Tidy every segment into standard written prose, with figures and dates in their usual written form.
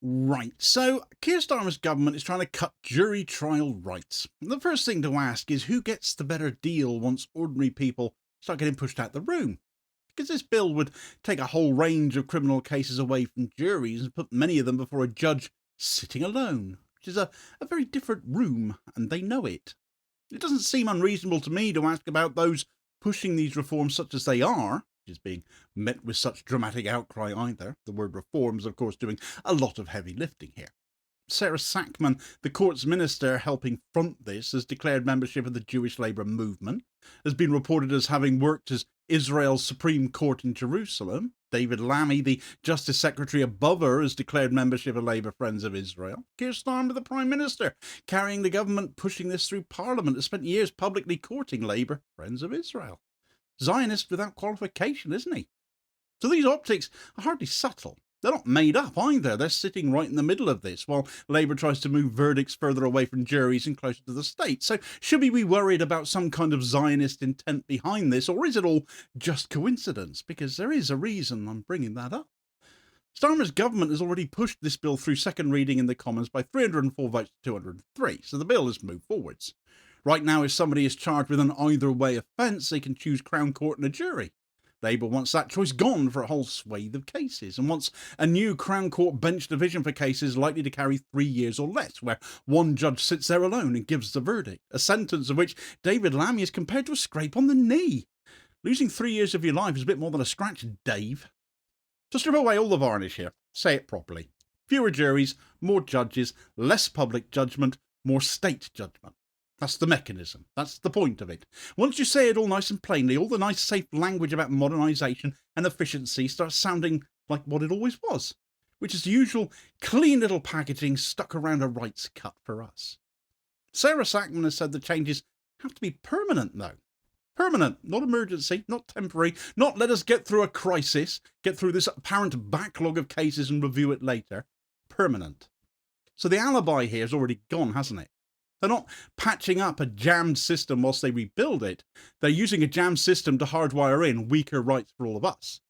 Right, so Keir Starmer's government is trying to cut jury trial rights. The first thing to ask is who gets the better deal once ordinary people start getting pushed out the room? Because this bill would take a whole range of criminal cases away from juries and put many of them before a judge sitting alone, which is a very different room, and they know it. It doesn't seem unreasonable to me to ask about those pushing these reforms such as they are, which is being met with such dramatic outcry either. The word reforms, of course, doing a lot of heavy lifting here. Sarah Sackman, the court's minister helping front this, has declared membership of the Jewish Labour movement, has been reported as having worked as Israel's Supreme Court in Jerusalem. David Lammy, the Justice Secretary above her, has declared membership of Labour Friends of Israel. Keir Starmer, the Prime Minister, carrying the government pushing this through Parliament, has spent years publicly courting Labour Friends of Israel. Zionist without qualification, isn't he? So these optics are hardly subtle. They're not made up either. They're sitting right in the middle of this, while Labour tries to move verdicts further away from juries and closer to the state. So should we be worried about some kind of Zionist intent behind this, or is it all just coincidence? Because there is a reason I'm bringing that up. Starmer's government has already pushed this bill through second reading in the Commons by 304 votes to 203, so the bill has moved forwards. Right now, if somebody is charged with an either-way offence, they can choose Crown Court and a jury. Labour wants that choice gone for a whole swathe of cases and wants a new Crown Court bench division for cases likely to carry 3 years or less, where one judge sits there alone and gives the verdict, a sentence of which David Lammy is compared to a scrape on the knee. Losing 3 years of your life is a bit more than a scratch, Dave. To strip away all the varnish here, say it properly. Fewer juries, more judges, less public judgment, more state judgment. That's the mechanism. That's the point of it. Once you say it all nice and plainly, all the nice, safe language about modernisation and efficiency starts sounding like what it always was, which is the usual clean little packaging stuck around a rights cut for us. Sarah Sackman has said the changes have to be permanent, though. Permanent, not emergency, not temporary, not let us get through a crisis, get through this apparent backlog of cases and review it later. Permanent. So the alibi here is already gone, hasn't it? They're not patching up a jammed system whilst they rebuild it. They're using a jammed system to hardwire in weaker rights for all of us.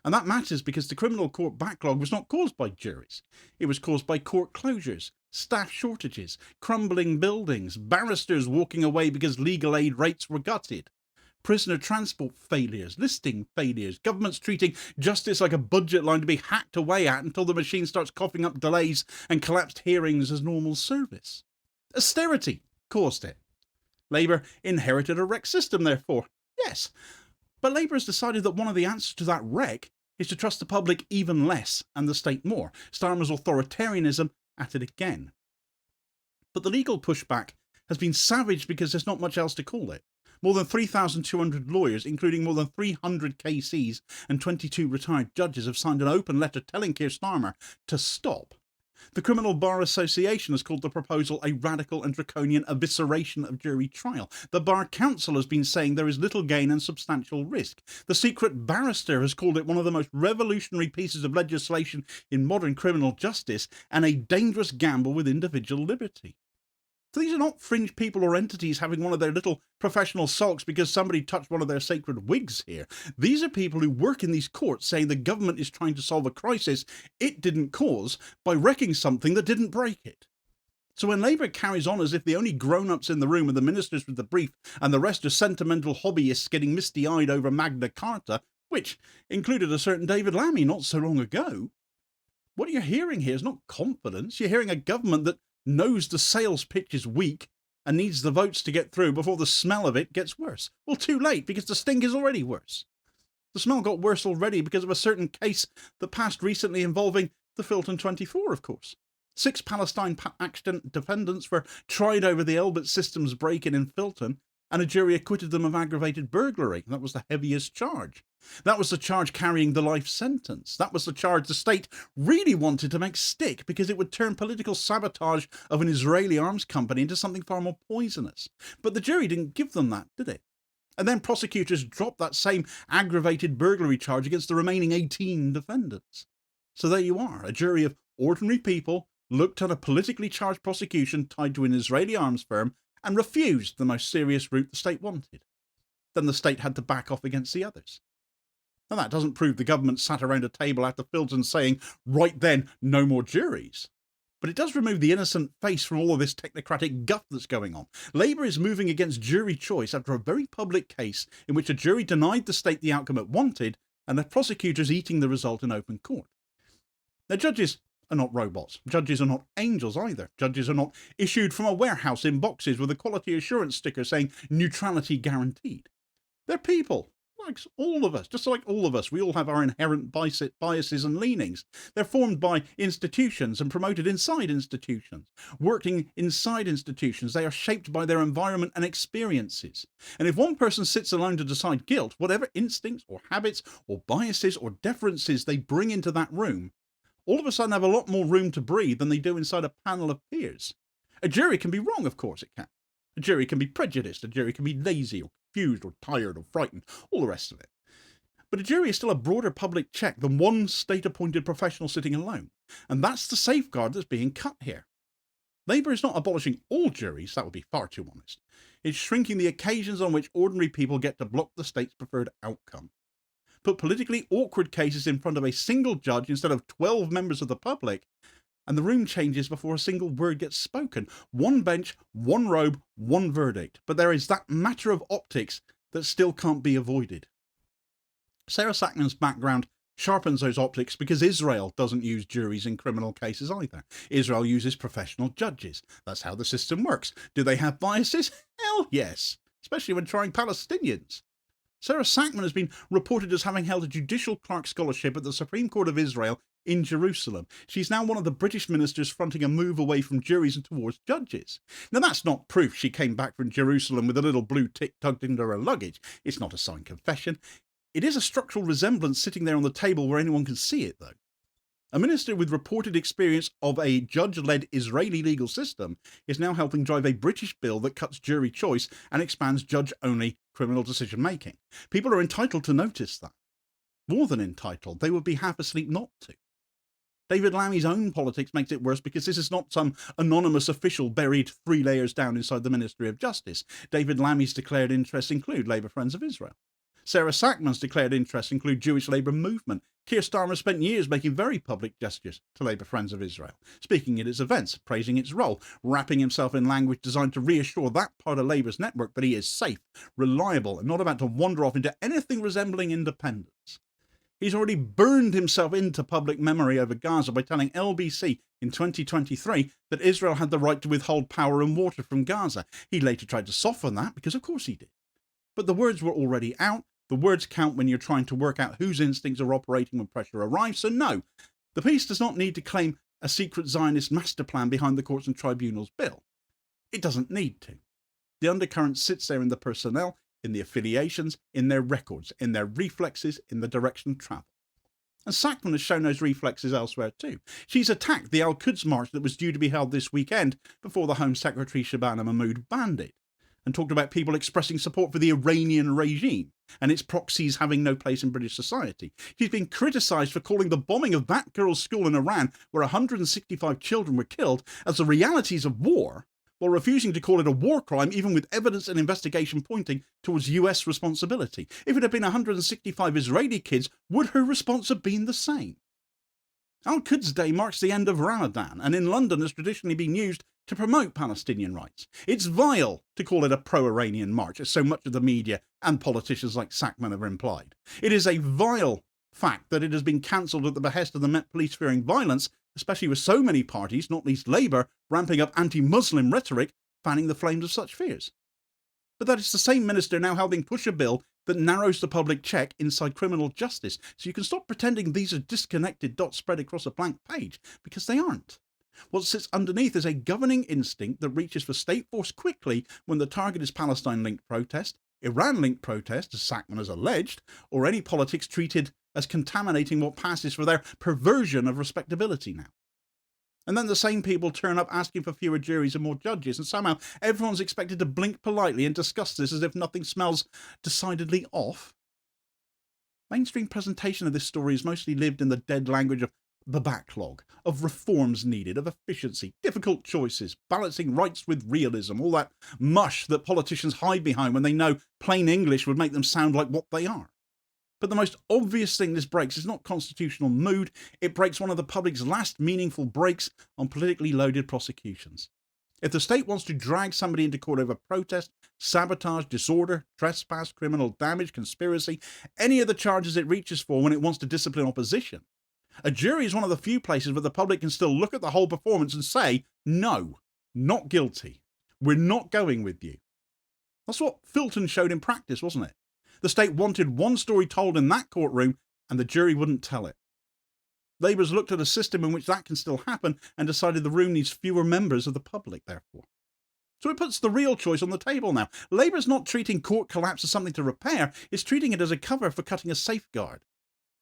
And that matters because the criminal court backlog was not caused by juries. It was caused by court closures, staff shortages, crumbling buildings, barristers walking away because legal aid rates were gutted, prisoner transport failures, listing failures, governments treating justice like a budget line to be hacked away at until the machine starts coughing up delays and collapsed hearings as normal service. Austerity caused it. Labour inherited a wrecked system, therefore. Yes, but Labour has decided that one of the answers to that wreck is to trust the public even less and the state more. Starmer's authoritarianism at it again. But the legal pushback has been savage because there's not much else to call it. More than 3,200 lawyers, including more than 300 KCs and 22 retired judges, have signed an open letter telling Keir Starmer to stop. The Criminal Bar Association has called the proposal a radical and draconian evisceration of jury trial. The Bar Council has been saying there is little gain and substantial risk. The secret barrister has called it one of the most revolutionary pieces of legislation in modern criminal justice and a dangerous gamble with individual liberty. So these are not fringe people or entities having one of their little professional sulks because somebody touched one of their sacred wigs here. These are people who work in these courts saying the government is trying to solve a crisis it didn't cause by wrecking something that didn't break it. So when Labour carries on as if the only grown-ups in the room are the ministers with the brief and the rest are sentimental hobbyists getting misty-eyed over Magna Carta, which included a certain David Lammy not so long ago, what you're hearing here is not confidence. You're hearing a government that knows the sales pitch is weak and needs the votes to get through before the smell of it gets worse. Well, too late, because the stink is already worse. The smell got worse already because of a certain case that passed recently involving the Filton 24, of course. 6 Palestine accident defendants were tried over the Elbit Systems break-in in Filton, and a jury acquitted them of aggravated burglary. That was the heaviest charge. That was the charge carrying the life sentence. That was the charge the state really wanted to make stick because it would turn political sabotage of an Israeli arms company into something far more poisonous. But the jury didn't give them that, did it? And then prosecutors dropped that same aggravated burglary charge against the remaining 18 defendants. So there you are, a jury of ordinary people looked at a politically charged prosecution tied to an Israeli arms firm and refused the most serious route the state wanted. Then the state had to back off against the others. Now, that doesn't prove the government sat around a table after Filton saying, right then, no more juries. But it does remove the innocent face from all of this technocratic guff that's going on. Labour is moving against jury choice after a very public case in which a jury denied the state the outcome it wanted, and the prosecutors eating the result in open court. Now, judges are not robots. Judges are not angels either. Judges are not issued from a warehouse in boxes with a quality assurance sticker saying neutrality guaranteed. They're people, like all of us, just like all of us. We all have our inherent biases and leanings. They're formed by institutions and promoted inside institutions. Working inside institutions, they are shaped by their environment and experiences. And if one person sits alone to decide guilt, whatever instincts or habits or biases or deferences they bring into that room, all of a sudden have a lot more room to breathe than they do inside a panel of peers. A jury can be wrong, of course it can. A jury can be prejudiced, a jury can be lazy or confused or tired or frightened, all the rest of it. But a jury is still a broader public check than one state-appointed professional sitting alone. And that's the safeguard that's being cut here. Labour is not abolishing all juries, that would be far too honest. It's shrinking the occasions on which ordinary people get to block the state's preferred outcome. Put politically awkward cases in front of a single judge instead of 12 members of the public, and the room changes before a single word gets spoken. One bench, one robe, one verdict. But there is that matter of optics that still can't be avoided. Sarah Sackman's background sharpens those optics because Israel doesn't use juries in criminal cases either. Israel uses professional judges. That's how the system works. Do they have biases? Hell yes, especially when trying Palestinians. Sarah Sackman has been reported as having held a judicial clerk scholarship at the Supreme Court of Israel in Jerusalem. She's now one of the British ministers fronting a move away from juries and towards judges. Now, that's not proof she came back from Jerusalem with a little blue tick tucked into her luggage. It's not a signed confession. It is a structural resemblance sitting there on the table where anyone can see it, though. A minister with reported experience of a judge-led Israeli legal system is now helping drive a British bill that cuts jury choice and expands judge-only criminal decision-making. People are entitled to notice that. More than entitled, they would be half asleep not to. David Lammy's own politics makes it worse because this is not some anonymous official buried 3 layers down inside the Ministry of Justice. David Lammy's declared interests include Labour Friends of Israel. Sarah Sackman's declared interests include Jewish Labour Movement. Keir Starmer spent years making very public gestures to Labour Friends of Israel, speaking at its events, praising its role, wrapping himself in language designed to reassure that part of Labour's network that he is safe, reliable, and not about to wander off into anything resembling independence. He's already burned himself into public memory over Gaza by telling LBC in 2023 that Israel had the right to withhold power and water from Gaza. He later tried to soften that, because of course he did. But the words were already out. The words count when you're trying to work out whose instincts are operating when pressure arrives. So no, the piece does not need to claim a secret Zionist master plan behind the Courts and Tribunals Bill. It doesn't need to. The undercurrent sits there in the personnel, in the affiliations, in their records, in their reflexes, in the direction of travel. And Sackman has shown those reflexes elsewhere too. She's attacked the Al-Quds march that was due to be held this weekend before the Home Secretary Shabana Mahmood banned it, and talked about people expressing support for the Iranian regime and its proxies having no place in British society. She's been criticised for calling the bombing of that girls' school in Iran, where 165 children were killed, as the realities of war, while refusing to call it a war crime, even with evidence and investigation pointing towards US responsibility. If it had been 165 Israeli kids, would her response have been the same? Al-Quds Day marks the end of Ramadan, and in London has traditionally been used to promote Palestinian rights. It's vile to call it a pro-Iranian march, as so much of the media and politicians like Sackman have implied. It is a vile fact that it has been cancelled at the behest of the Met Police fearing violence, especially with so many parties, not least Labour, ramping up anti-Muslim rhetoric, fanning the flames of such fears. But that is the same minister now helping push a bill that narrows the public check inside criminal justice, so you can stop pretending these are disconnected dots spread across a blank page, because they aren't. What sits underneath is a governing instinct that reaches for state force quickly when the target is Palestine-linked protest, Iran-linked protest, as Sackman has alleged, or any politics treated as contaminating what passes for their perversion of respectability now. And then the same people turn up asking for fewer juries and more judges, and somehow everyone's expected to blink politely and discuss this as if nothing smells decidedly off. Mainstream presentation of this story is mostly lived in the dead language of the backlog, of reforms needed, of efficiency, difficult choices, balancing rights with realism, all that mush that politicians hide behind when they know plain English would make them sound like what they are. But the most obvious thing this breaks is not constitutional mood, it breaks one of the public's last meaningful breaks on politically loaded prosecutions. If the state wants to drag somebody into court over protest, sabotage, disorder, trespass, criminal damage, conspiracy, any of the charges it reaches for when it wants to discipline opposition, a jury is one of the few places where the public can still look at the whole performance and say, no, not guilty. We're not going with you. That's what Filton showed in practice, wasn't it? The state wanted one story told in that courtroom and the jury wouldn't tell it. Labour's looked at a system in which that can still happen and decided the room needs fewer members of the public, therefore. So it puts the real choice on the table now. Labour's not treating court collapse as something to repair, it's treating it as a cover for cutting a safeguard.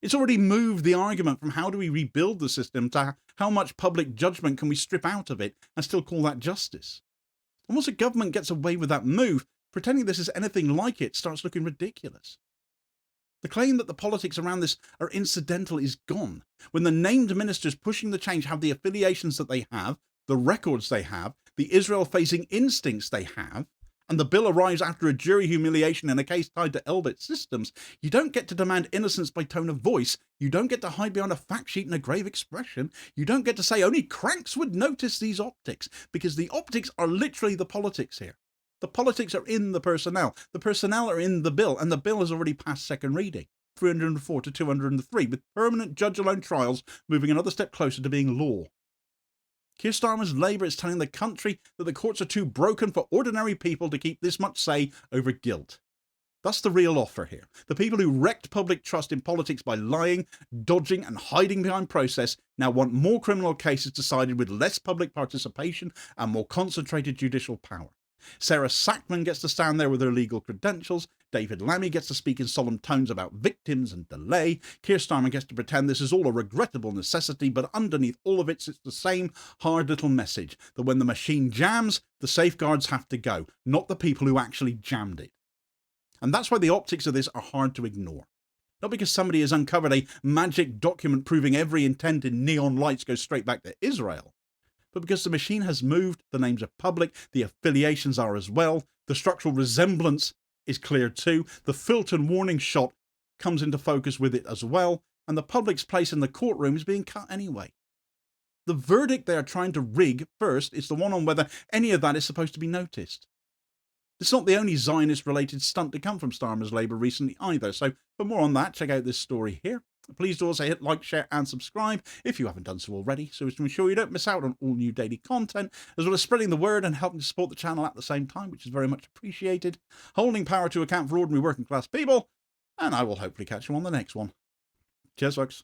It's already moved the argument from how do we rebuild the system to how much public judgment can we strip out of it and still call that justice. And once a government gets away with that move, pretending this is anything like it starts looking ridiculous. The claim that the politics around this are incidental is gone, when the named ministers pushing the change have the affiliations that they have, the records they have, the Israel-facing instincts they have, and the bill arrives after a jury humiliation in a case tied to Elbit systems. You don't get to demand innocence by tone of voice, you don't get to hide behind a fact sheet and a grave expression, you don't get to say only cranks would notice these optics, because the optics are literally the politics here. The politics are in the personnel are in the bill, and the bill has already passed second reading, 304 to 203, with permanent judge-alone trials moving another step closer to being law. Keir Starmer's Labour is telling the country that the courts are too broken for ordinary people to keep this much say over guilt. That's the real offer here. The people who wrecked public trust in politics by lying, dodging and hiding behind process now want more criminal cases decided with less public participation and more concentrated judicial power. Sarah Sackman gets to stand there with her legal credentials, David Lammy gets to speak in solemn tones about victims and delay, Keir Starmer gets to pretend this is all a regrettable necessity, but underneath all of it sits the same hard little message, that when the machine jams, the safeguards have to go, not the people who actually jammed it. And that's why the optics of this are hard to ignore. Not because somebody has uncovered a magic document proving every intent in neon lights goes straight back to Israel, but because the machine has moved, the names are public, the affiliations are as well, the structural resemblance is clear too, the Filton warning shot comes into focus with it as well, and the public's place in the courtroom is being cut anyway. The verdict they are trying to rig first is the one on whether any of that is supposed to be noticed. It's not the only Zionist-related stunt to come from Starmer's Labour recently either, so for more on that, check out this story here. Please do also hit like, share and subscribe if you haven't done so already, so as to ensure you don't miss out on all new daily content, as well as spreading the word and helping to support the channel at the same time, which is very much appreciated. Holding power to account for ordinary working class people, and I will hopefully catch you on the next one. Cheers, folks.